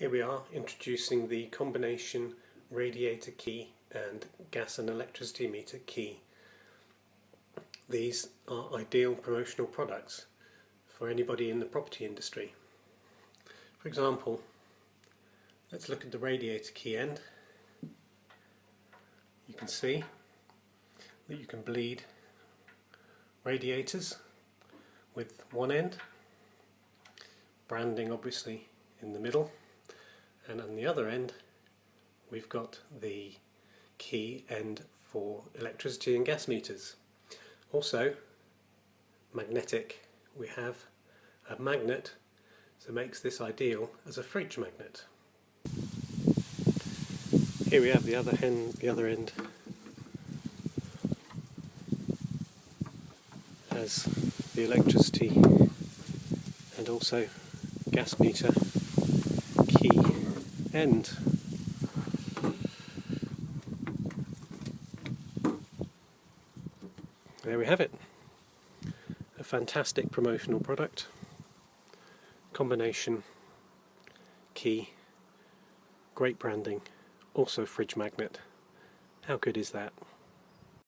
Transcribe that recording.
Here we are introducing the combination radiator key and gas and electricity meter key. These are ideal promotional products for anybody in the property industry. For example, let's look at the radiator key end. You can see that you can bleed radiators with one end, branding obviously in the middle, and on the other end we've got the key end for electricity and gas meters. Also magnetic, we have a magnet, so makes this ideal as a fridge magnet. Here we have the other end has the electricity and also gas meter key end. There we have it. A fantastic promotional product. Combination key, great branding, also fridge magnet. How good is that?